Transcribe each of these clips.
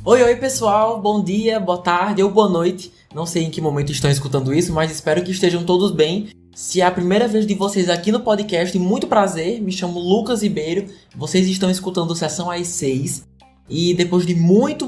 Oi pessoal, bom dia, boa tarde ou boa noite. Não sei em que momento estão escutando isso, mas espero que estejam todos bem. Se é a primeira vez de vocês aqui no podcast, muito prazer, me chamo Lucas Ribeiro. Vocês estão escutando Sessão às 6. E depois de muito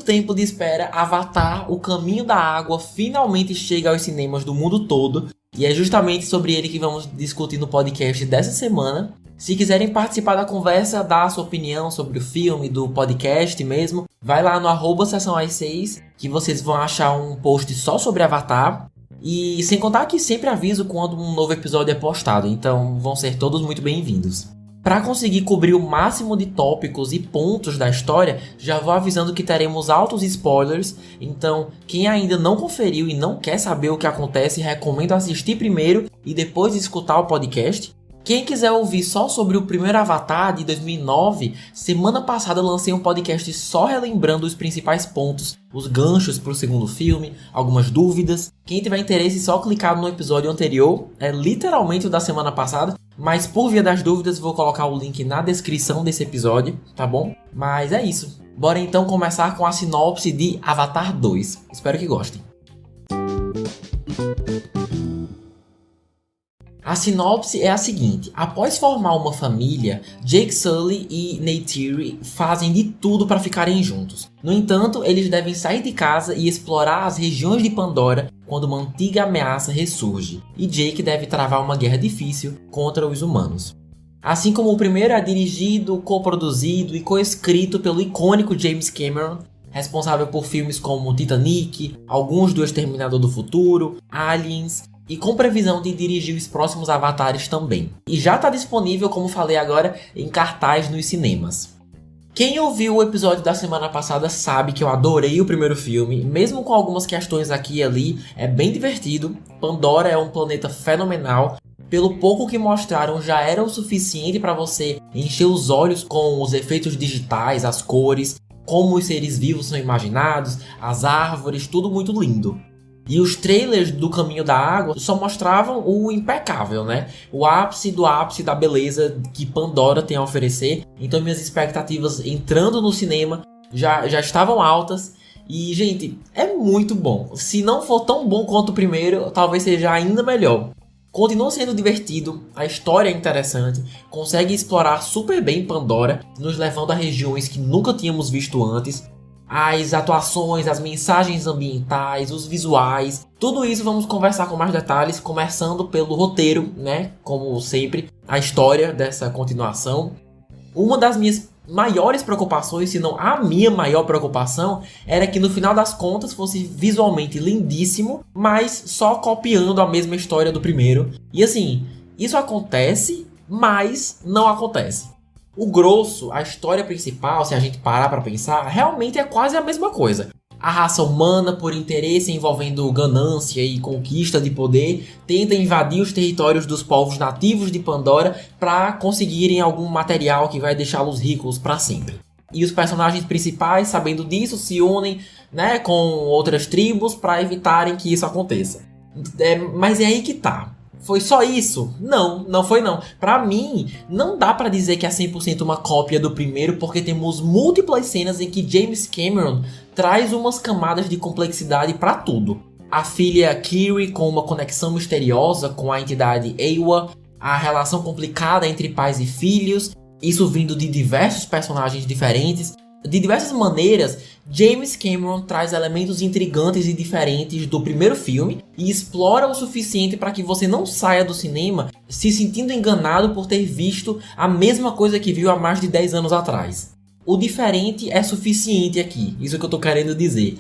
tempo de espera, Avatar, O Caminho da Água finalmente chega aos cinemas do mundo todo. E é justamente sobre ele que vamos discutir no podcast dessa semana. Se quiserem participar da conversa, dar a sua opinião sobre o filme, do podcast mesmo, vai lá no @Sessão às 6, que vocês vão achar um post só sobre Avatar. E sem contar que sempre aviso quando um novo episódio é postado, então vão ser todos muito bem-vindos. Para conseguir cobrir o máximo de tópicos e pontos da história, já vou avisando que teremos altos spoilers, então quem ainda não conferiu e não quer saber o que acontece, recomendo assistir primeiro e depois escutar o podcast. Quem quiser ouvir só sobre o primeiro Avatar de 2009, semana passada eu lancei um podcast só relembrando os principais pontos, os ganchos para o segundo filme, algumas dúvidas. Quem tiver interesse, só clicar no episódio anterior, é literalmente o da semana passada, mas por via das dúvidas vou colocar o link na descrição desse episódio, tá bom? Mas é isso. Bora então começar com a sinopse de Avatar 2. Espero que gostem. A sinopse é a seguinte: após formar uma família, Jake Sully e Neytiri fazem de tudo para ficarem juntos. No entanto, eles devem sair de casa e explorar as regiões de Pandora quando uma antiga ameaça ressurge, e Jake deve travar uma guerra difícil contra os humanos. Assim como o primeiro é dirigido, coproduzido e coescrito pelo icônico James Cameron, responsável por filmes como Titanic, alguns do Exterminador do Futuro, Aliens, e com previsão de dirigir os próximos Avatares também. E já está disponível, como falei agora, em cartaz nos cinemas. Quem ouviu o episódio da semana passada sabe que eu adorei o primeiro filme, mesmo com algumas questões aqui e ali, é bem divertido. Pandora é um planeta fenomenal. Pelo pouco que mostraram já era o suficiente para você encher os olhos com os efeitos digitais, as cores, como os seres vivos são imaginados, as árvores, tudo muito lindo. E os trailers do Caminho da Água só mostravam o impecável, né? O ápice do ápice da beleza que Pandora tem a oferecer. Então minhas expectativas entrando no cinema já estavam altas. E, gente, é muito bom. Se não for tão bom quanto o primeiro, talvez seja ainda melhor. Continua sendo divertido, a história é interessante, consegue explorar super bem Pandora, nos levando a regiões que nunca tínhamos visto antes. As atuações, as mensagens ambientais, os visuais, tudo isso vamos conversar com mais detalhes, começando pelo roteiro, né? Como sempre, a história dessa continuação. Uma das minhas maiores preocupações, se não a minha maior preocupação, era que no final das contas fosse visualmente lindíssimo, mas só copiando a mesma história do primeiro. E assim, isso acontece, mas não acontece. O grosso, a história principal, se a gente parar pra pensar, realmente é quase a mesma coisa. A raça humana, por interesse envolvendo ganância e conquista de poder, tenta invadir os territórios dos povos nativos de Pandora para conseguirem algum material que vai deixá-los ricos para sempre. E os personagens principais, sabendo disso, se unem, né, com outras tribos para evitarem que isso aconteça. Mas é aí que tá. Foi só isso? Não foi não. Pra mim, não dá pra dizer que é 100% uma cópia do primeiro, porque temos múltiplas cenas em que James Cameron traz umas camadas de complexidade pra tudo. A filha Kiri com uma conexão misteriosa com a entidade Eywa, a relação complicada entre pais e filhos, isso vindo de diversos personagens diferentes. De diversas maneiras, James Cameron traz elementos intrigantes e diferentes do primeiro filme e explora o suficiente para que você não saia do cinema se sentindo enganado por ter visto a mesma coisa que viu há mais de 10 anos atrás. O diferente é suficiente aqui, isso que eu estou querendo dizer.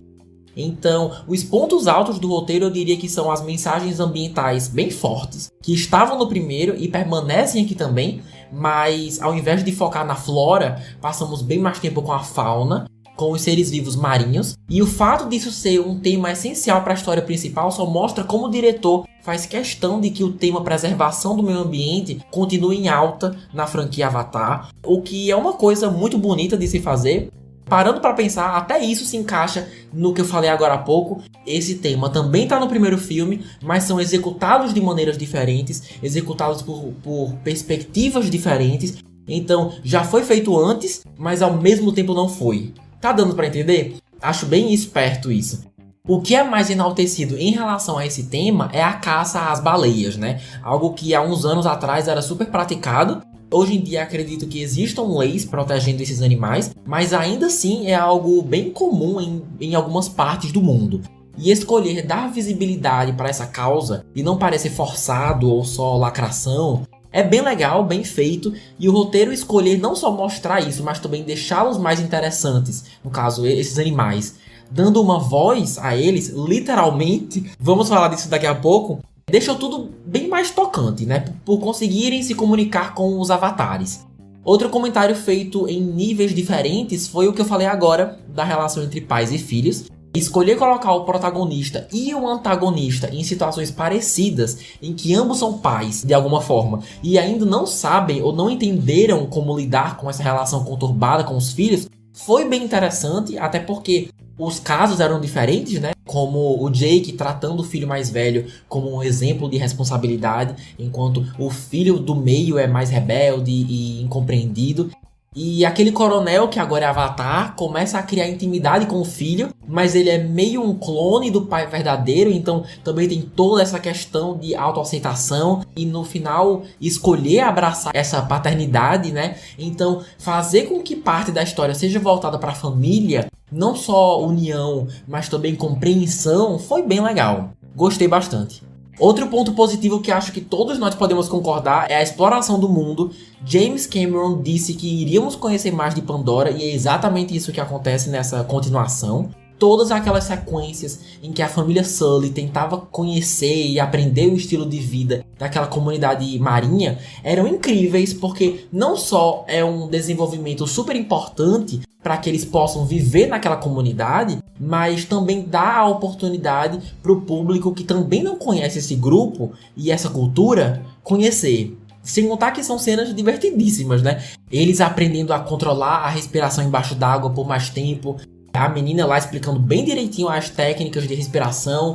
Então, os pontos altos do roteiro eu diria que são as mensagens ambientais bem fortes, que estavam no primeiro e permanecem aqui também, mas ao invés de focar na flora, passamos bem mais tempo com a fauna, com os seres vivos marinhos, e o fato disso ser um tema essencial para a história principal só mostra como o diretor faz questão de que o tema preservação do meio ambiente continue em alta na franquia Avatar, o que é uma coisa muito bonita de se fazer. Parando para pensar, até isso se encaixa no que eu falei agora há pouco. Esse tema também está no primeiro filme, mas são executados de maneiras diferentes, executados por perspectivas diferentes, Então, já foi feito antes, mas ao mesmo tempo não foi. Tá dando pra entender? Acho bem esperto isso. O que é mais enaltecido em relação a esse tema é a caça às baleias, né? Algo que há uns anos atrás era super praticado. Hoje em dia acredito que existam leis protegendo esses animais, mas ainda assim é algo bem comum em algumas partes do mundo. E escolher dar visibilidade para essa causa e não parecer forçado ou só lacração é bem legal, bem feito, e o roteiro escolher não só mostrar isso, mas também deixá-los mais interessantes, no caso, esses animais, dando uma voz a eles, literalmente, vamos falar disso daqui a pouco, deixou tudo bem mais tocante, né? Por conseguirem se comunicar com os avatares. Outro comentário feito em níveis diferentes foi o que eu falei agora, da relação entre pais e filhos. Escolher colocar o protagonista e o antagonista em situações parecidas, em que ambos são pais, de alguma forma, e ainda não sabem ou não entenderam como lidar com essa relação conturbada com os filhos, foi bem interessante, até porque os casos eram diferentes, né? Como o Jake tratando o filho mais velho como um exemplo de responsabilidade, enquanto o filho do meio é mais rebelde e incompreendido. E aquele coronel, que agora é Avatar, começa a criar intimidade com o filho, mas ele é meio um clone do pai verdadeiro, então também tem toda essa questão de autoaceitação e no final escolher abraçar essa paternidade, né? Então fazer com que parte da história seja voltada para a família, não só união, mas também compreensão, foi bem legal. Gostei bastante. Outro ponto positivo que acho que todos nós podemos concordar é a exploração do mundo. James Cameron disse que iríamos conhecer mais de Pandora e é exatamente isso que acontece nessa continuação. Todas aquelas sequências em que a família Sully tentava conhecer e aprender o estilo de vida daquela comunidade marinha eram incríveis, porque não só é um desenvolvimento super importante para que eles possam viver naquela comunidade, mas também dá a oportunidade para o público que também não conhece esse grupo e essa cultura conhecer. Sem contar que são cenas divertidíssimas, né? Eles aprendendo a controlar a respiração embaixo d'água por mais tempo, a menina lá explicando bem direitinho as técnicas de respiração.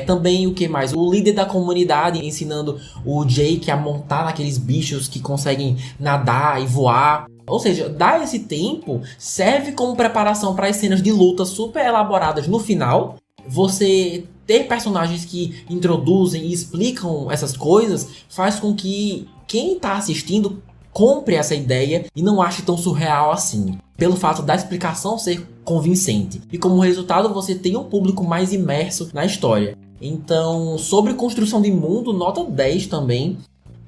Também o que mais? O líder da comunidade ensinando o Jake a montar naqueles bichos que conseguem nadar e voar. Ou seja, dar esse tempo serve como preparação para as cenas de luta super elaboradas no final. Você ter personagens que introduzem e explicam essas coisas faz com que quem está assistindo compre essa ideia e não ache tão surreal assim, pelo fato da explicação ser convincente. E como resultado você tem um público mais imerso na história. Então, sobre construção de mundo, nota 10 também.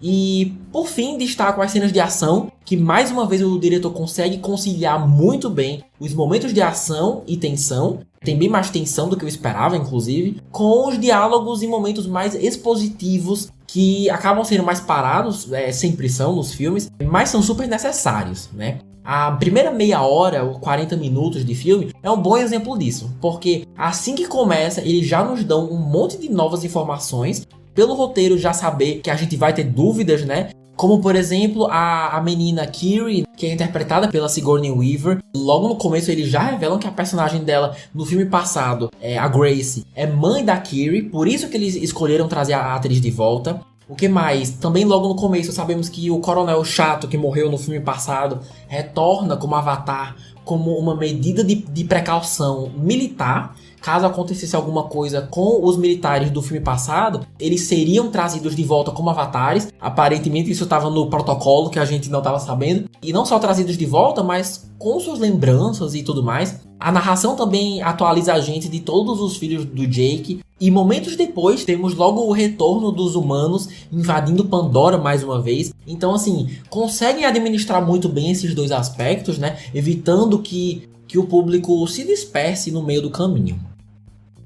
E, por fim, destaco as cenas de ação, que mais uma vez o diretor consegue conciliar muito bem os momentos de ação e tensão, tem bem mais tensão do que eu esperava, inclusive, com os diálogos e momentos mais expositivos, que acabam sendo mais parados, sempre são nos filmes, mas são super necessários, né? A primeira meia hora, ou 40 minutos de filme, é um bom exemplo disso, porque assim que começa, eles já nos dão um monte de novas informações, pelo roteiro já saber que a gente vai ter dúvidas, né? Como, por exemplo, a menina Kiri, que é interpretada pela Sigourney Weaver. Logo no começo eles já revelam que a personagem dela no filme passado, a Grace, é mãe da Kiri. Por isso que eles escolheram trazer a atriz de volta. O que mais? Também logo no começo sabemos que o coronel chato que morreu no filme passado retorna como Avatar, como uma medida de precaução militar. Caso acontecesse alguma coisa com os militares do filme passado, eles seriam trazidos de volta como avatares. Aparentemente isso estava no protocolo que a gente não estava sabendo. E não só trazidos de volta, mas com suas lembranças e tudo mais. A narração também atualiza a gente de todos os filhos do Jake. E momentos depois temos logo o retorno dos humanos invadindo Pandora mais uma vez. Então assim, conseguem administrar muito bem esses dois aspectos, né? Evitando que o público se disperse no meio do caminho.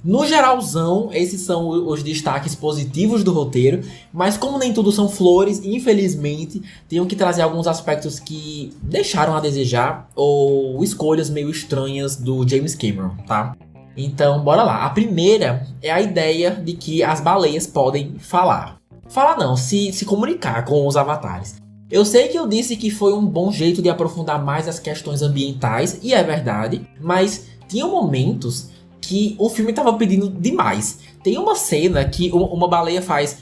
No geralzão, esses são os destaques positivos do roteiro, mas como nem tudo são flores, infelizmente, tenho que trazer alguns aspectos que deixaram a desejar, ou escolhas meio estranhas do James Cameron, tá? Então, bora lá. A primeira é a ideia de que as baleias podem falar. Falar não, se comunicar com os avatares. Eu sei que eu disse que foi um bom jeito de aprofundar mais as questões ambientais, e é verdade, mas tinha momentos que o filme tava pedindo demais. Tem uma cena que uma baleia faz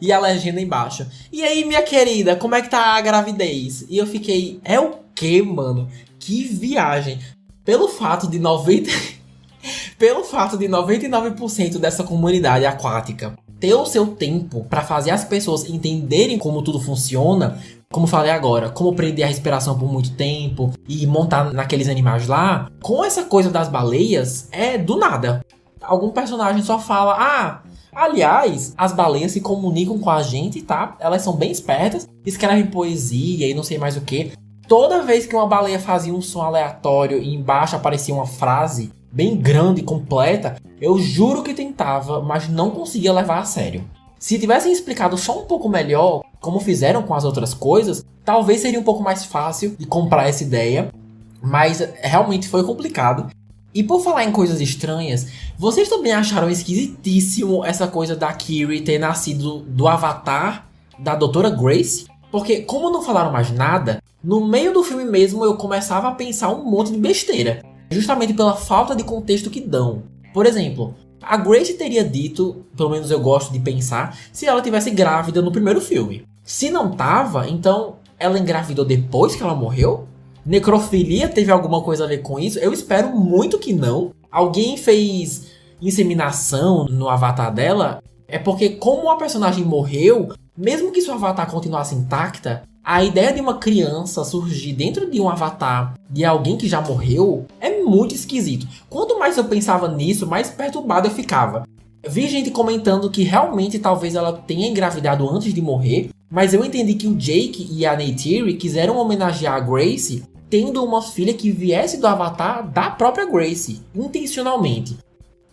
E a legenda embaixo: e aí, minha querida, como é que tá a gravidez? E eu fiquei, é o quê, mano? Que viagem. Pelo fato de 99% dessa comunidade aquática ter o seu tempo pra fazer as pessoas entenderem como tudo funciona, como falei agora, como prender a respiração por muito tempo e montar naqueles animais lá, com essa coisa das baleias, é do nada. Algum personagem só fala, aliás, as baleias se comunicam com a gente, tá? Elas são bem espertas, escrevem poesia e não sei mais o que. Toda vez que uma baleia fazia um som aleatório e embaixo aparecia uma frase bem grande e completa, eu juro que tentava, mas não conseguia levar a sério. Se tivessem explicado só um pouco melhor, como fizeram com as outras coisas, talvez seria um pouco mais fácil de comprar essa ideia, mas realmente foi complicado. E por falar em coisas estranhas, vocês também acharam esquisitíssimo essa coisa da Kiri ter nascido do avatar da Doutora Grace? Porque como não falaram mais nada, no meio do filme mesmo eu começava a pensar um monte de besteira, justamente pela falta de contexto que dão. Por exemplo, a Grace teria dito, pelo menos eu gosto de pensar, se ela tivesse grávida no primeiro filme. Se não tava, então ela engravidou depois que ela morreu? Necrofilia teve alguma coisa a ver com isso? Eu espero muito que não. Alguém fez inseminação no avatar dela? É porque como a personagem morreu, mesmo que seu avatar continuasse intacta, a ideia de uma criança surgir dentro de um avatar de alguém que já morreu é muito esquisito. Quanto mais eu pensava nisso, mais perturbado eu ficava. Vi gente comentando que realmente talvez ela tenha engravidado antes de morrer, mas eu entendi que o Jake e a Neytiri quiseram homenagear a Grace tendo uma filha que viesse do avatar da própria Grace, intencionalmente.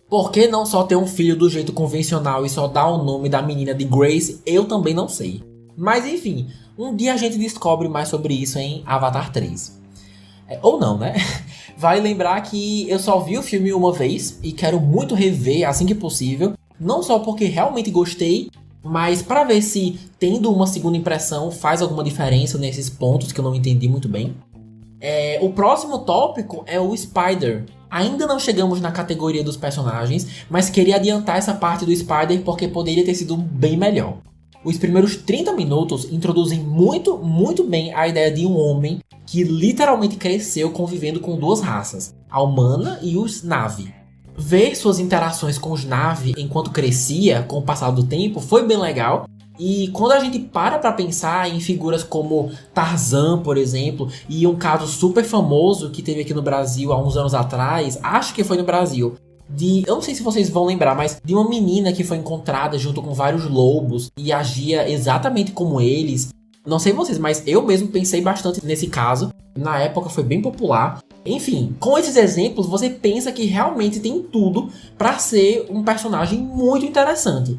Por que não só ter um filho do jeito convencional e só dar o nome da menina de Grace, eu também não sei. Mas enfim, um dia a gente descobre mais sobre isso em Avatar 3. Ou não, né? Vale lembrar que eu só vi o filme uma vez e quero muito rever assim que possível. Não só porque realmente gostei, mas para ver se tendo uma segunda impressão faz alguma diferença nesses pontos que eu não entendi muito bem. O próximo tópico é o Spider. Ainda não chegamos na categoria dos personagens, mas queria adiantar essa parte do Spider porque poderia ter sido bem melhor. Os primeiros 30 minutos introduzem muito, muito bem a ideia de um homem que literalmente cresceu convivendo com duas raças, a humana e os Na'vi. Ver suas interações com os Na'vi enquanto crescia com o passar do tempo foi bem legal. E quando a gente para pensar em figuras como Tarzan, por exemplo, e um caso super famoso que teve aqui no Brasil há uns anos atrás, acho que foi no Brasil, eu não sei se vocês vão lembrar, mas de uma menina que foi encontrada junto com vários lobos e agia exatamente como eles. Não sei vocês, mas eu mesmo pensei bastante nesse caso. Na época foi bem popular. Enfim, com esses exemplos você pensa que realmente tem tudo para ser um personagem muito interessante.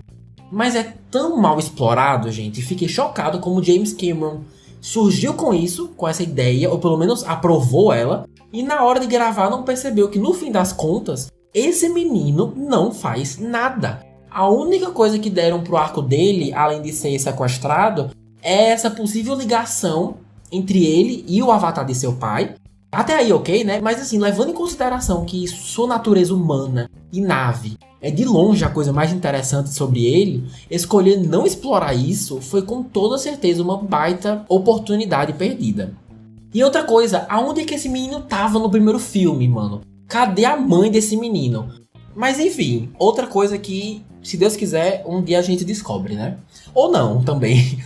Mas é tão mal explorado, gente. Fiquei chocado como James Cameron surgiu com isso, com essa ideia, ou pelo menos aprovou ela, e na hora de gravar não percebeu que no fim das contas, esse menino não faz nada. A única coisa que deram pro arco dele, além de ser sequestrado, é essa possível ligação entre ele e o avatar de seu pai. Até aí ok, né? Mas assim, levando em consideração que sua natureza humana e Na'vi é de longe a coisa mais interessante sobre ele, escolher não explorar isso foi com toda certeza uma baita oportunidade perdida. E outra coisa, aonde é que esse menino tava no primeiro filme, mano? Cadê a mãe desse menino? Mas enfim, outra coisa que, se Deus quiser, um dia a gente descobre, né? Ou não, também.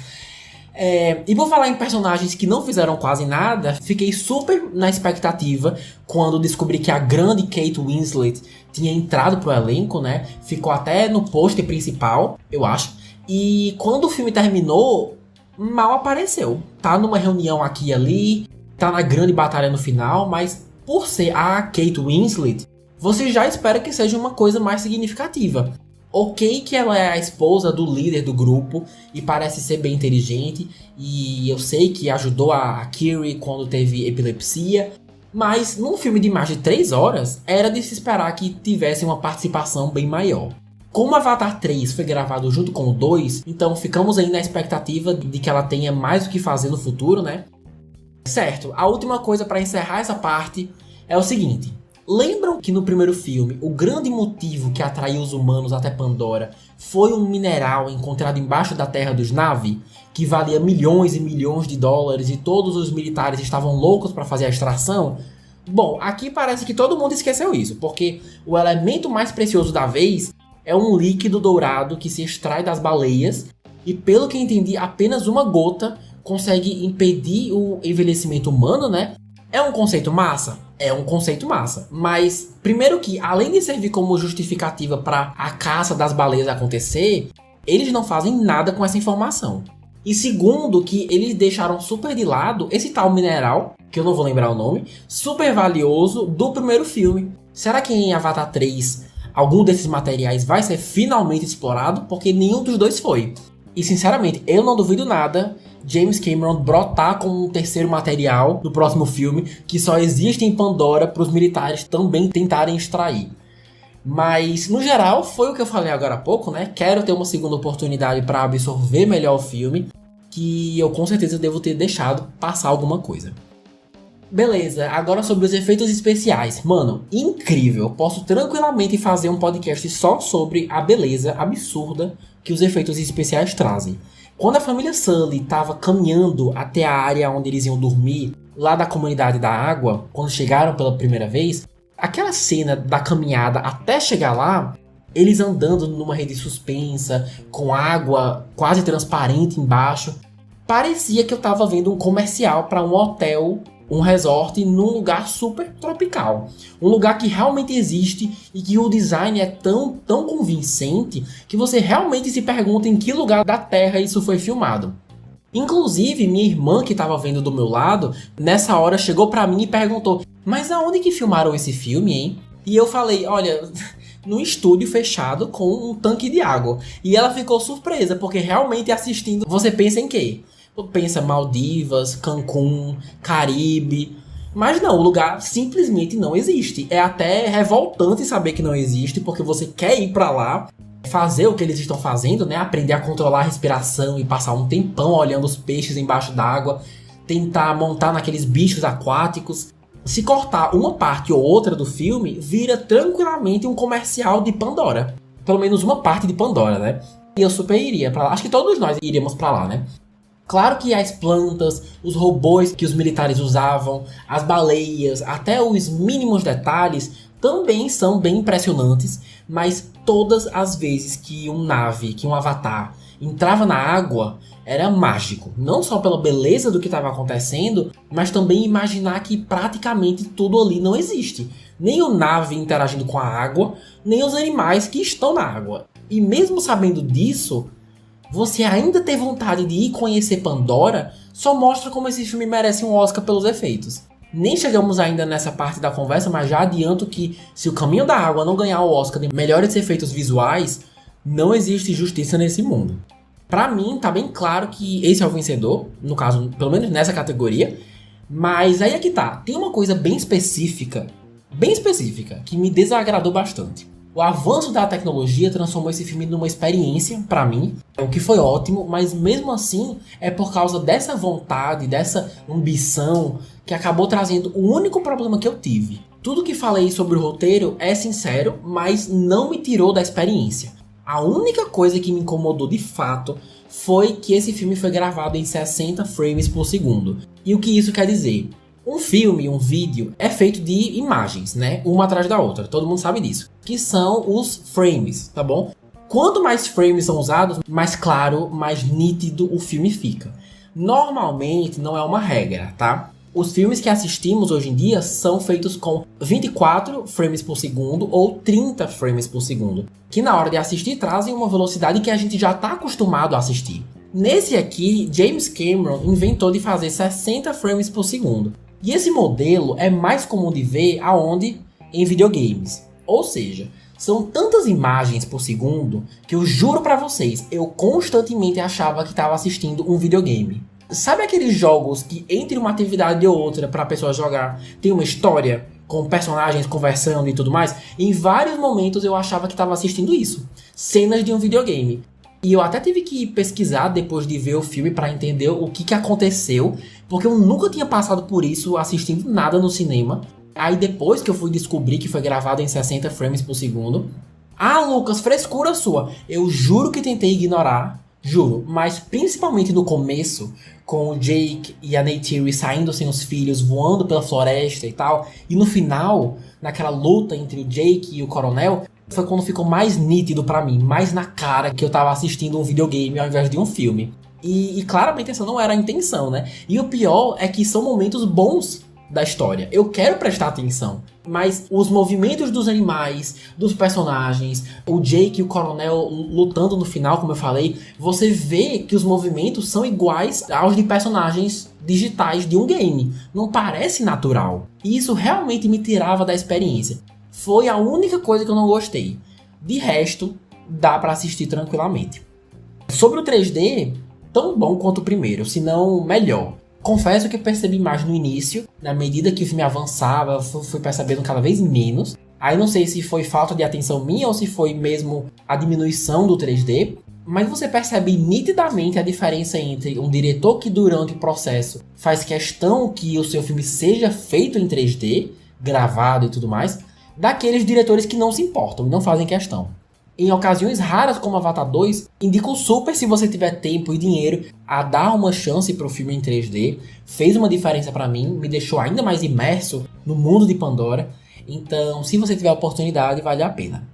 E por falar em personagens que não fizeram quase nada, fiquei super na expectativa quando descobri que a grande Kate Winslet tinha entrado pro elenco, né? Ficou até no pôster principal, eu acho. E quando o filme terminou, mal apareceu. Tá numa reunião aqui e ali, tá na grande batalha no final, mas por ser a Kate Winslet, você já espera que seja uma coisa mais significativa. Ok que ela é a esposa do líder do grupo e parece ser bem inteligente, e eu sei que ajudou a Kiri quando teve epilepsia, mas num filme de mais de 3 horas, era de se esperar que tivesse uma participação bem maior. Como Avatar 3 foi gravado junto com o 2, então ficamos aí na expectativa de que ela tenha mais o que fazer no futuro, né? Certo, a última coisa para encerrar essa parte é o seguinte: Lembram que no primeiro filme, o grande motivo que atraiu os humanos até Pandora foi um mineral encontrado embaixo da terra dos Na'vi, que valia milhões e milhões de dólares e todos os militares estavam loucos para fazer a extração? Bom, aqui parece que todo mundo esqueceu isso, porque o elemento mais precioso da vez é um líquido dourado que se extrai das baleias e, pelo que entendi, apenas uma gota consegue impedir o envelhecimento humano, né? É um conceito massa? É um conceito massa. Mas, primeiro que, além de servir como justificativa para a caça das baleias acontecer, eles não fazem nada com essa informação. E segundo que eles deixaram super de lado esse tal mineral, que eu não vou lembrar o nome, super valioso do primeiro filme. Será que em Avatar 3 algum desses materiais vai ser finalmente explorado? Porque nenhum dos dois foi. E sinceramente, eu não duvido nada James Cameron brotar com um terceiro material do próximo filme que só existe em Pandora para os militares também tentarem extrair. Mas, no geral, foi o que eu falei agora há pouco, né? Quero ter uma segunda oportunidade para absorver melhor o filme, que eu com certeza devo ter deixado passar alguma coisa. Beleza, agora sobre os efeitos especiais. Mano, incrível. Eu posso tranquilamente fazer um podcast só sobre a beleza absurda que os efeitos especiais trazem. Quando a família Sully estava caminhando até a área onde eles iam dormir, lá da comunidade da água, quando chegaram pela primeira vez, aquela cena da caminhada até chegar lá, eles andando numa rede suspensa, com água quase transparente embaixo, parecia que eu estava vendo um comercial para um hotel, um resort num lugar super tropical. Um lugar que realmente existe e que o design é tão convincente que você realmente se pergunta em que lugar da Terra isso foi filmado. Inclusive, minha irmã que estava vendo do meu lado, nessa hora chegou pra mim e perguntou: mas aonde que filmaram esse filme, hein? E eu falei: olha, num estúdio fechado com um tanque de água. E ela ficou surpresa, porque realmente assistindo, você pensa em quê? Pensa Maldivas, Cancún, Caribe. Mas não, o lugar simplesmente não existe. É até revoltante saber que não existe, porque você quer ir pra lá, fazer o que eles estão fazendo, né? Aprender a controlar a respiração e passar um tempão olhando os peixes embaixo d'água, tentar montar naqueles bichos aquáticos. Se cortar uma parte ou outra do filme, vira tranquilamente um comercial de Pandora. Pelo menos uma parte de Pandora, né? E eu super iria pra lá. Acho que todos nós iríamos pra lá, né? Claro que as plantas, os robôs que os militares usavam, as baleias, até os mínimos detalhes também são bem impressionantes, mas todas as vezes que um Na'vi, que um Avatar entrava na água, era mágico. Não só pela beleza do que estava acontecendo, mas também imaginar que praticamente tudo ali não existe. Nem o Na'vi interagindo com a água, nem os animais que estão na água. E mesmo sabendo disso, você ainda ter vontade de ir conhecer Pandora, só mostra como esse filme merece um Oscar pelos efeitos. Nem chegamos ainda nessa parte da conversa, mas já adianto que se o Caminho da Água não ganhar o Oscar de melhores efeitos visuais, não existe justiça nesse mundo. Pra mim, tá bem claro que esse é o vencedor, no caso, pelo menos nessa categoria, mas aí é que tá, tem uma coisa bem específica, que me desagradou bastante. O avanço da tecnologia transformou esse filme numa experiência, pra mim, o que foi ótimo, mas mesmo assim é por causa dessa vontade, dessa ambição, que acabou trazendo o único problema que eu tive. Tudo que falei sobre o roteiro é sincero, mas não me tirou da experiência. A única coisa que me incomodou de fato foi que esse filme foi gravado em 60 frames por segundo. E o que isso quer dizer? Um filme, um vídeo, é feito de imagens, né? Uma atrás da outra, todo mundo sabe disso. Que são os frames, tá bom? Quanto mais frames são usados, mais claro, mais nítido o filme fica. Normalmente não é uma regra, tá? Os filmes que assistimos hoje em dia são feitos com 24 frames por segundo ou 30 frames por segundo, que na hora de assistir trazem uma velocidade que a gente já está acostumado a assistir. Nesse aqui, James Cameron inventou de fazer 60 frames por segundo. E esse modelo é mais comum de ver aonde? Em videogames. Ou seja, são tantas imagens por segundo que eu juro pra vocês, eu constantemente achava que estava assistindo um videogame. Sabe aqueles jogos que entre uma atividade e outra pra pessoa jogar tem uma história, com personagens conversando e tudo mais? Em vários momentos eu achava que estava assistindo isso. Cenas de um videogame. E eu até tive que pesquisar depois de ver o filme pra entender o que aconteceu, porque eu nunca tinha passado por isso assistindo nada no cinema. Aí depois que eu fui descobrir que foi gravado em 60 frames por segundo. Ah, Lucas, frescura sua. Eu juro que tentei ignorar, juro. Mas principalmente no começo, com o Jake e a Neytiri saindo sem os filhos, voando pela floresta e tal. E no final, naquela luta entre o Jake e o Coronel, foi quando ficou mais nítido pra mim, mais na cara que eu tava assistindo um videogame ao invés de um filme. E claramente essa não era a intenção, né? E o pior é que são momentos bons da história. Eu quero prestar atenção, mas os movimentos dos animais, dos personagens, o Jake e o Coronel lutando no final, como eu falei, você vê que os movimentos são iguais aos de personagens digitais de um game. Não parece natural. E isso realmente me tirava da experiência. Foi a única coisa que eu não gostei. De resto, dá pra assistir tranquilamente. Sobre o 3D, tão bom quanto o primeiro, se não melhor. Confesso que percebi mais no início, na medida que o filme avançava, fui percebendo cada vez menos. Aí não sei se foi falta de atenção minha ou se foi mesmo a diminuição do 3D, mas você percebe nitidamente a diferença entre um diretor que durante o processo faz questão que o seu filme seja feito em 3D, gravado e tudo mais, daqueles diretores que não se importam e não fazem questão. Em ocasiões raras como Avatar 2, indico super, se você tiver tempo e dinheiro, a dar uma chance pro filme em 3D. Fez uma diferença pra mim, me deixou ainda mais imerso no mundo de Pandora. Então, se você tiver a oportunidade, vale a pena.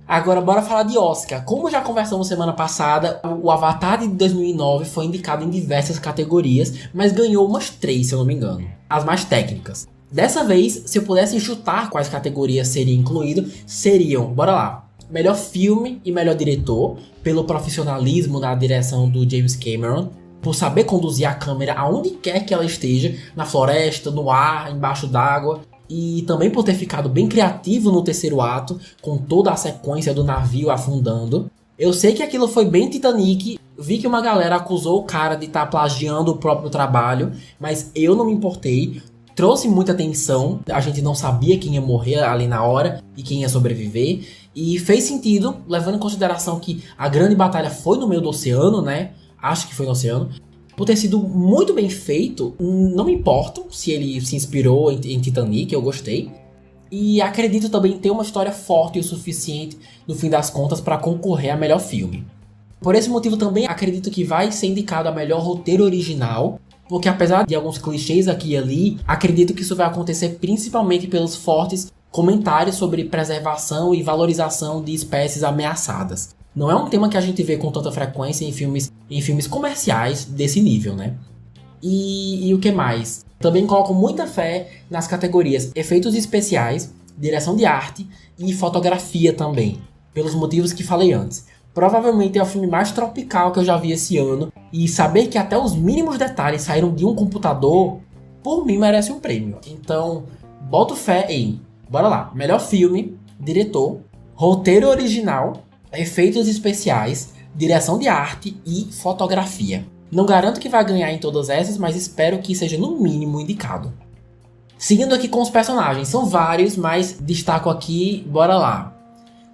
Agora, bora falar de Oscar. Como já conversamos semana passada, o Avatar de 2009 foi indicado em diversas categorias, mas ganhou umas 3, se eu não me engano. As mais técnicas. Dessa vez, se eu pudesse chutar quais categorias seriam incluído, seriam, bora lá. Melhor filme e melhor diretor, pelo profissionalismo na direção do James Cameron, por saber conduzir a câmera aonde quer que ela esteja, na floresta, no ar, embaixo d'água, e também por ter ficado bem criativo no terceiro ato, com toda a sequência do navio afundando. Eu sei que aquilo foi bem Titanic, vi que uma galera acusou o cara de estar plagiando o próprio trabalho, mas eu não me importei. Trouxe muita tensão, a gente não sabia quem ia morrer ali na hora e quem ia sobreviver. E fez sentido, levando em consideração que a grande batalha foi no meio do oceano, né? Acho que foi no oceano. Por ter sido muito bem feito, não me importo se ele se inspirou em Titanic, eu gostei. E acredito também ter uma história forte o suficiente, no fim das contas, para concorrer a melhor filme. Por esse motivo também acredito que vai ser indicado a melhor roteiro original, porque apesar de alguns clichês aqui e ali, acredito que isso vai acontecer principalmente pelos fortes comentários sobre preservação e valorização de espécies ameaçadas. Não é um tema que a gente vê com tanta frequência em filmes comerciais desse nível, né? E o que mais? Também coloco muita fé nas categorias efeitos especiais, direção de arte e fotografia também, pelos motivos que falei antes. Provavelmente é o filme mais tropical que eu já vi esse ano, e saber que até os mínimos detalhes saíram de um computador, por mim merece um prêmio. Então, boto fé em, bora lá, melhor filme, diretor, roteiro original, efeitos especiais, direção de arte e fotografia. Não garanto que vai ganhar em todas essas, mas espero que seja no mínimo indicado. Seguindo aqui com os personagens, são vários, mas destaco aqui, bora lá.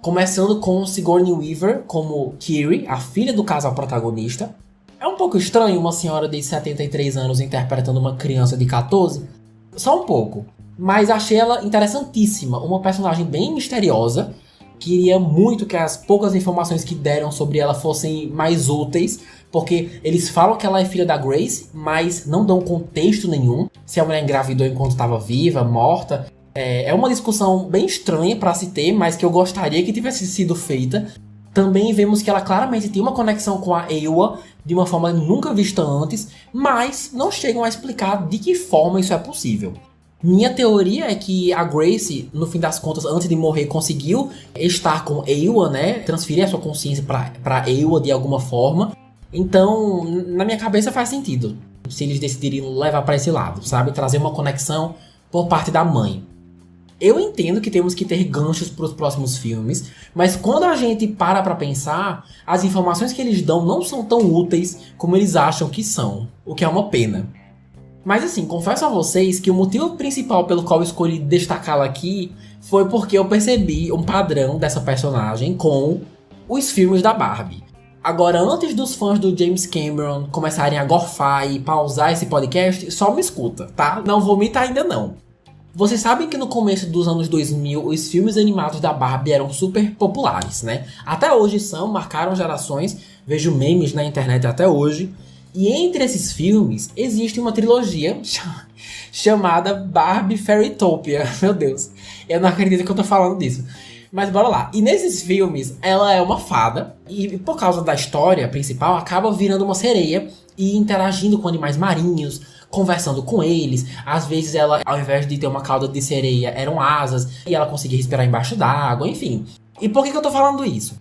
Começando com Sigourney Weaver como Kiri, a filha do casal protagonista. É um pouco estranho uma senhora de 73 anos interpretando uma criança de 14? Só um pouco. Mas achei ela interessantíssima, uma personagem bem misteriosa. Queria muito que as poucas informações que deram sobre ela fossem mais úteis, porque eles falam que ela é filha da Grace, mas não dão contexto nenhum. Se a mulher engravidou enquanto estava viva, morta. É uma discussão bem estranha para se ter, mas que eu gostaria que tivesse sido feita. Também vemos que ela claramente tem uma conexão com a Eywa, de uma forma nunca vista antes, mas não chegam a explicar de que forma isso é possível. Minha teoria é que a Grace, no fim das contas, antes de morrer, conseguiu estar com Eywa, né? Transferir a sua consciência para Eywa de alguma forma. Então, na minha cabeça faz sentido, se eles decidirem levar para esse lado, sabe? Trazer uma conexão por parte da mãe. Eu entendo que temos que ter ganchos para os próximos filmes, mas quando a gente para pensar, as informações que eles dão não são tão úteis como eles acham que são, o que é uma pena. Mas assim, confesso a vocês que o motivo principal pelo qual eu escolhi destacá-la aqui foi porque eu percebi um padrão dessa personagem com os filmes da Barbie. Agora, antes dos fãs do James Cameron começarem a gorfar e pausar esse podcast, só me escuta, tá? Não vomita ainda não. Vocês sabem que no começo dos anos 2000, os filmes animados da Barbie eram super populares, né? Até hoje são, marcaram gerações, vejo memes na internet até hoje. E entre esses filmes, existe uma trilogia chamada Barbie Fairytopia. Meu Deus, eu não acredito que eu tô falando disso. Mas bora lá. E nesses filmes, ela é uma fada. E por causa da história principal, acaba virando uma sereia e interagindo com animais marinhos, conversando com eles. Às vezes ela, ao invés de ter uma cauda de sereia, eram asas. E ela conseguia respirar embaixo d'água, enfim. E por que eu tô falando isso?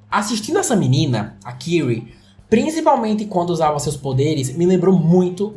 Assistindo essa menina, a Kiri, principalmente quando usava seus poderes, me lembrou muito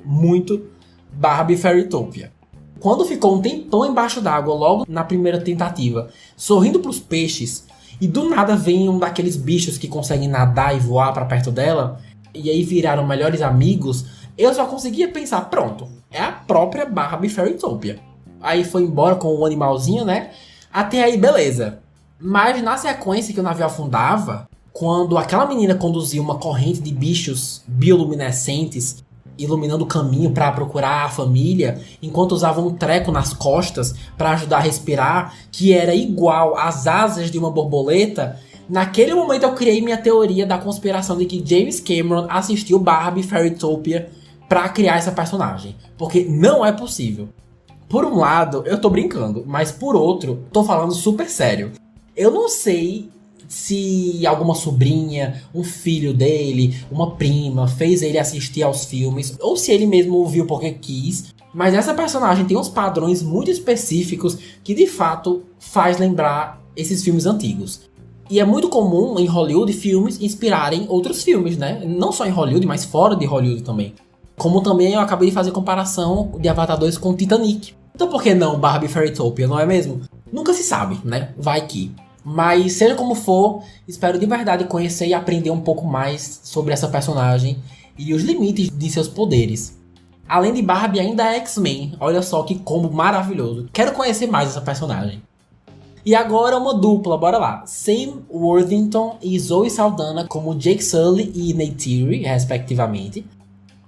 Barbie Fairytopia. Quando ficou um tempão embaixo d'água, logo na primeira tentativa, sorrindo pros peixes, e do nada vem um daqueles bichos que conseguem nadar e voar pra perto dela, e aí viraram melhores amigos, eu só conseguia pensar, pronto, é a própria Barbie Fairytopia. Aí foi embora com o animalzinho, né? Até aí, beleza. Mas na sequência que o navio afundava, quando aquela menina conduzia uma corrente de bichos bioluminescentes, iluminando o caminho para procurar a família, enquanto usava um treco nas costas para ajudar a respirar, que era igual às asas de uma borboleta, naquele momento eu criei minha teoria da conspiração de que James Cameron assistiu Barbie Fairytopia para criar essa personagem. Porque não é possível. Por um lado, eu tô brincando, mas por outro, tô falando super sério. Eu não sei se alguma sobrinha, um filho dele, uma prima fez ele assistir aos filmes, ou se ele mesmo viu porque quis, mas essa personagem tem uns padrões muito específicos que de fato faz lembrar esses filmes antigos. E é muito comum em Hollywood filmes inspirarem outros filmes, né? Não só em Hollywood, mas fora de Hollywood também. Como também eu acabei de fazer comparação de Avatar 2 com Titanic. Então por que não Barbie Fairytopia, não é mesmo? Nunca se sabe, né? Vai que. Mas seja como for, espero de verdade conhecer e aprender um pouco mais sobre essa personagem e os limites de seus poderes. Além de Barbie, ainda é X-Men. Olha só que combo maravilhoso. Quero conhecer mais essa personagem. E agora uma dupla, bora lá. Sam Worthington e Zoe Saldana como Jake Sully e Neytiri, respectivamente.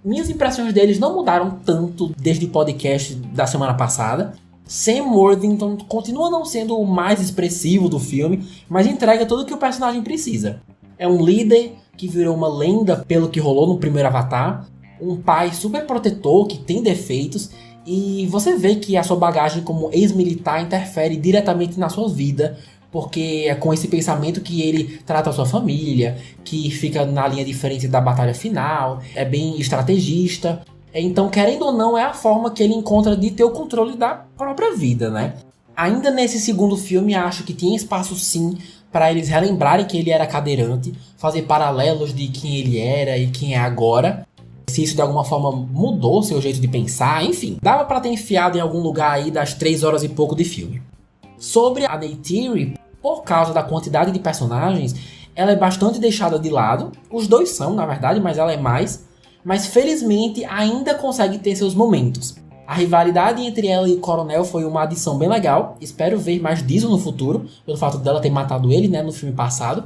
Minhas impressões deles não mudaram tanto desde o podcast da semana passada. Sam Worthington continua não sendo o mais expressivo do filme, mas entrega tudo o que o personagem precisa. É um líder que virou uma lenda pelo que rolou no primeiro Avatar, um pai super protetor que tem defeitos, e você vê que a sua bagagem como ex-militar interfere diretamente na sua vida, porque é com esse pensamento que ele trata a sua família, que fica na linha de frente da batalha final, é bem estrategista. Então, querendo ou não, é a forma que ele encontra de ter o controle da própria vida, né? Ainda nesse segundo filme, acho que tinha espaço sim para eles relembrarem que ele era cadeirante, fazer paralelos de quem ele era e quem é agora. Se isso de alguma forma mudou seu jeito de pensar, enfim. Dava para ter enfiado em algum lugar aí das 3 horas e pouco de filme. Sobre a Neytiri, por causa da quantidade de personagens, ela é bastante deixada de lado. Os dois são, na verdade, mas ela é mais. Mas felizmente ainda consegue ter seus momentos. A rivalidade entre ela e o Coronel foi uma adição bem legal. Espero ver mais disso no futuro, pelo fato dela ter matado ele, né, no filme passado.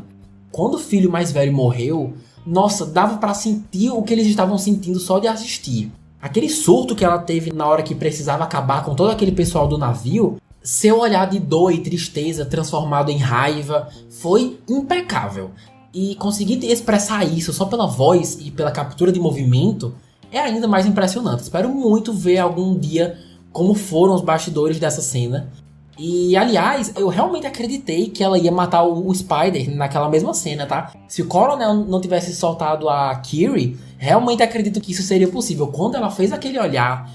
Quando o filho mais velho morreu, nossa, dava pra sentir o que eles estavam sentindo só de assistir. Aquele surto que ela teve na hora que precisava acabar com todo aquele pessoal do navio, seu olhar de dor e tristeza transformado em raiva foi impecável. E conseguir expressar isso só pela voz e pela captura de movimento é ainda mais impressionante. Espero muito ver algum dia como foram os bastidores dessa cena. E, aliás, eu realmente acreditei que ela ia matar o Spider naquela mesma cena, tá? Se o Coronel não tivesse soltado a Kiri, realmente acredito que isso seria possível. Quando ela fez aquele olhar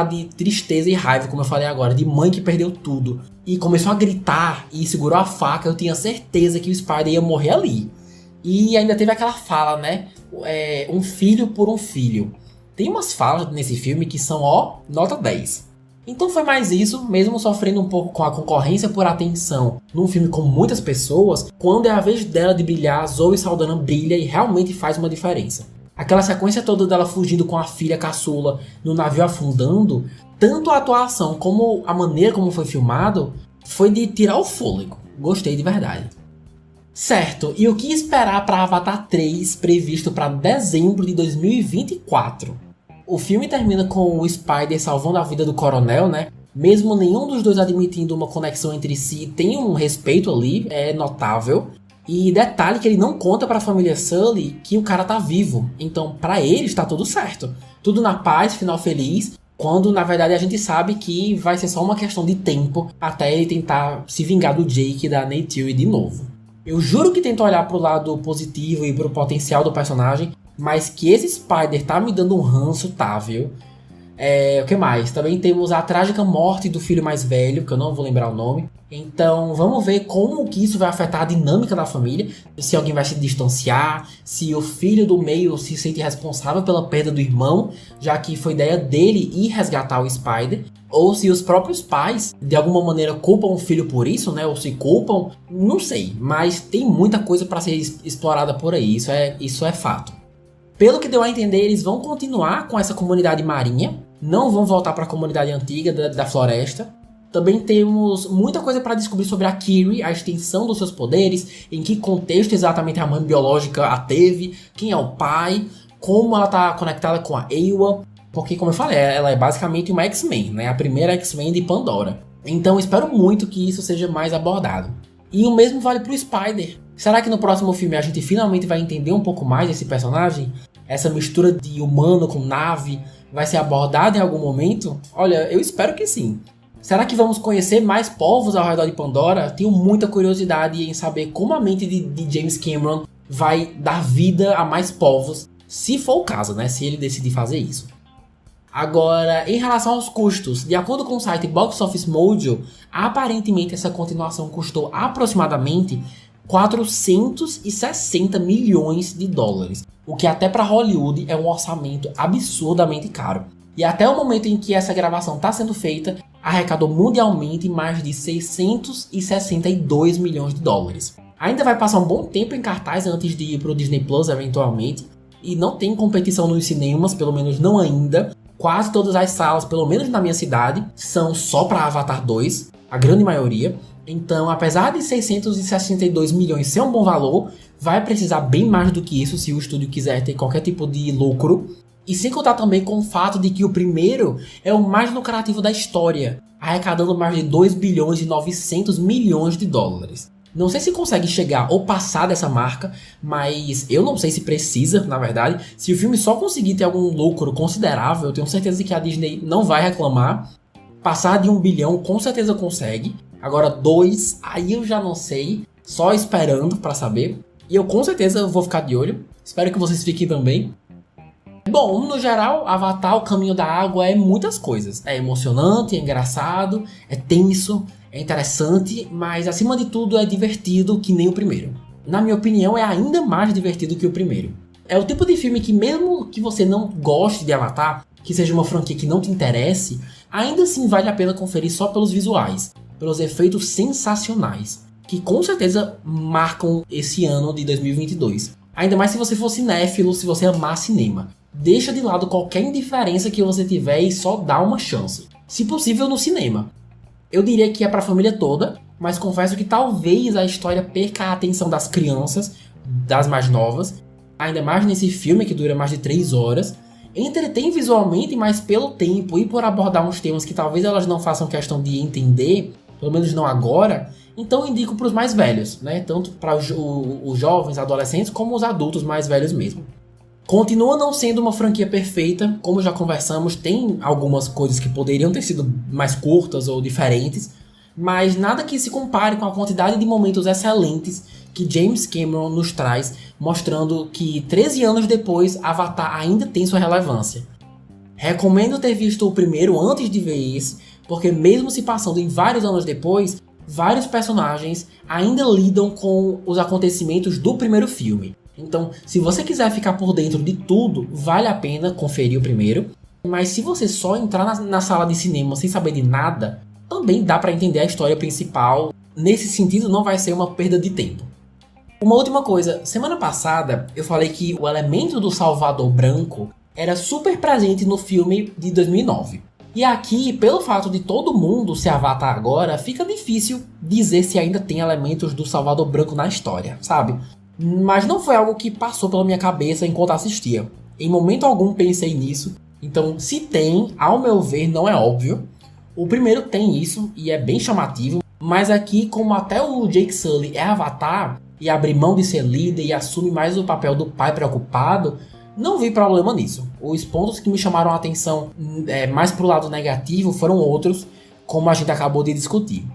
de tristeza e raiva, como eu falei agora, de mãe que perdeu tudo, e começou a gritar e segurou a faca, eu tinha certeza que o Spider ia morrer ali. E ainda teve aquela fala, né? Um filho por um filho. Tem umas falas nesse filme que são, ó, nota 10. Então foi mais isso, mesmo sofrendo um pouco com a concorrência por atenção num filme com muitas pessoas, quando é a vez dela de brilhar, Zoe Saldana brilha e realmente faz uma diferença. Aquela sequência toda dela fugindo com a filha caçula no navio afundando, tanto a atuação como a maneira como foi filmado, foi de tirar o fôlego. Gostei de verdade. Certo, e o que esperar para Avatar 3, previsto para dezembro de 2024? O filme termina com o Spider salvando a vida do Coronel, né? Mesmo nenhum dos dois admitindo uma conexão entre si, tem um respeito ali, é notável. E detalhe que ele não conta pra família Sully que o cara tá vivo. Então, pra eles tá tudo certo. Tudo na paz, final feliz. Quando, na verdade, a gente sabe que vai ser só uma questão de tempo até ele tentar se vingar do Jake e da Neytiri de novo. Eu juro que tento olhar pro lado positivo e pro potencial do personagem, mas que esse Spider tá me dando um ranço, tá, viu? O que mais? Também temos a trágica morte do filho mais velho, que eu não vou lembrar o nome. Então vamos ver como que isso vai afetar a dinâmica da família. Se alguém vai se distanciar, se o filho do meio se sente responsável pela perda do irmão, já que foi ideia dele ir resgatar o Spider. Ou se os próprios pais, de alguma maneira, culpam o filho por isso, né? Ou se culpam, não sei. Mas tem muita coisa para ser explorada por aí, isso é fato. Pelo que deu a entender, eles vão continuar com essa comunidade marinha. Não vão voltar para a comunidade antiga da floresta. Também temos muita coisa para descobrir sobre a Kiri, a extensão dos seus poderes, em que contexto exatamente a mãe biológica a teve, quem é o pai, como ela está conectada com a Eywa. Porque, como eu falei, ela é basicamente uma X-Men, né? A primeira X-Men de Pandora. Então espero muito que isso seja mais abordado. E o mesmo vale pro Spider. Será que no próximo filme a gente finalmente vai entender um pouco mais desse personagem? Essa mistura de humano com nave vai ser abordada em algum momento? Olha, eu espero que sim. Será que vamos conhecer mais povos ao redor de Pandora? Tenho muita curiosidade em saber como a mente de James Cameron vai dar vida a mais povos, se for o caso, né? Se ele decidir fazer isso. Agora, em relação aos custos, de acordo com o site Box Office Mojo, aparentemente essa continuação custou aproximadamente 460 milhões de dólares, o que até para Hollywood é um orçamento absurdamente caro. E até o momento em que essa gravação está sendo feita, arrecadou mundialmente mais de 662 milhões de dólares. Ainda vai passar um bom tempo em cartaz antes de ir para o Disney Plus eventualmente, e não tem competição nos cinemas, pelo menos não ainda. Quase todas as salas, pelo menos na minha cidade, são só para Avatar 2, a grande maioria. Então, apesar de 662 milhões ser um bom valor, vai precisar bem mais do que isso se o estúdio quiser ter qualquer tipo de lucro. E sem contar também com o fato de que o primeiro é o mais lucrativo da história, arrecadando mais de 2 bilhões e 900 milhões de dólares. Não sei se consegue chegar ou passar dessa marca, mas eu não sei se precisa, na verdade. Se o filme só conseguir ter algum lucro considerável, eu tenho certeza que a Disney não vai reclamar. Passar de 1 bilhão com certeza consegue. Agora 2, aí eu já não sei, só esperando pra saber. E eu com certeza vou ficar de olho, espero que vocês fiquem também. Bom, no geral, Avatar, o Caminho da Água é muitas coisas. É emocionante, é engraçado, é tenso, é interessante, mas acima de tudo é divertido que nem o primeiro. Na minha opinião, é ainda mais divertido que o primeiro. É o tipo de filme que mesmo que você não goste de Avatar, que seja uma franquia que não te interesse, ainda assim vale a pena conferir só pelos visuais, pelos efeitos sensacionais, que com certeza marcam esse ano de 2022. Ainda mais se você for cinéfilo, se você amar cinema. Deixa de lado qualquer indiferença que você tiver e só dá uma chance. Se possível, no cinema. Eu diria que é para a família toda, mas confesso que talvez a história perca a atenção das crianças, das mais novas, ainda mais nesse filme que dura mais de 3 horas. Entretém visualmente, mas pelo tempo e por abordar uns temas que talvez elas não façam questão de entender, pelo menos não agora, então indico para os mais velhos, né? Tanto para os jovens, adolescentes, como os adultos mais velhos mesmo. Continua não sendo uma franquia perfeita, como já conversamos, tem algumas coisas que poderiam ter sido mais curtas ou diferentes, mas nada que se compare com a quantidade de momentos excelentes que James Cameron nos traz, mostrando que 13 anos depois, Avatar ainda tem sua relevância. Recomendo ter visto o primeiro antes de ver esse, porque mesmo se passando em vários anos depois, vários personagens ainda lidam com os acontecimentos do primeiro filme. Então, se você quiser ficar por dentro de tudo, vale a pena conferir o primeiro. Mas se você só entrar na sala de cinema sem saber de nada, também dá para entender a história principal. Nesse sentido, não vai ser uma perda de tempo. Uma última coisa, semana passada eu falei que o elemento do Salvador Branco era super presente no filme de 2009. E aqui, pelo fato de todo mundo se Avatar agora, fica difícil dizer se ainda tem elementos do Salvador Branco na história, sabe? Mas não foi algo que passou pela minha cabeça enquanto assistia. Em momento algum pensei nisso. Então, se tem, ao meu ver, não é óbvio. O primeiro tem isso e é bem chamativo, mas aqui, como até o Jake Sully é Avatar e abre mão de ser líder e assume mais o papel do pai preocupado, não vi problema nisso. Os pontos que me chamaram a atenção mais pro lado negativo foram outros, como a gente acabou de discutir.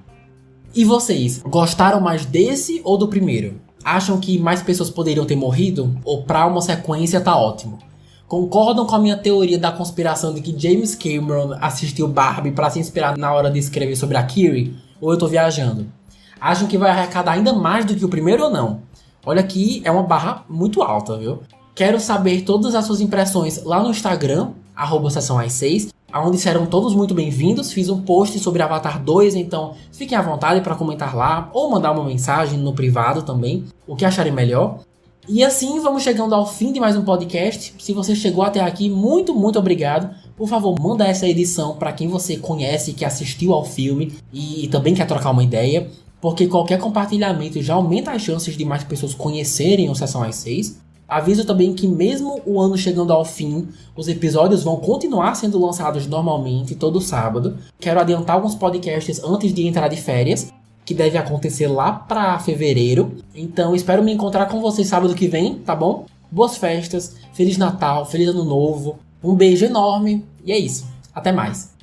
E vocês, gostaram mais desse ou do primeiro? Acham que mais pessoas poderiam ter morrido? Ou pra uma sequência tá ótimo? Concordam com a minha teoria da conspiração de que James Cameron assistiu Barbie pra se inspirar na hora de escrever sobre a Kiri? Ou eu tô viajando? Acham que vai arrecadar ainda mais do que o primeiro ou não? Olha que é uma barra muito alta, viu? Quero saber todas as suas impressões lá no Instagram, @sessãoas6, onde serão todos muito bem-vindos. Fiz um post sobre Avatar 2, então fiquem à vontade para comentar lá, ou mandar uma mensagem no privado também, o que acharem melhor. E assim vamos chegando ao fim de mais um podcast. Se você chegou até aqui, muito obrigado. Por favor, manda essa edição para quem você conhece, que assistiu ao filme e também quer trocar uma ideia, porque qualquer compartilhamento já aumenta as chances de mais pessoas conhecerem o Sessão às 6. Aviso também que mesmo o ano chegando ao fim, os episódios vão continuar sendo lançados normalmente todo sábado. Quero adiantar alguns podcasts antes de entrar de férias, que deve acontecer lá pra fevereiro. Então espero me encontrar com vocês sábado que vem, tá bom? Boas festas, Feliz Natal, Feliz Ano Novo, um beijo enorme e é isso. Até mais.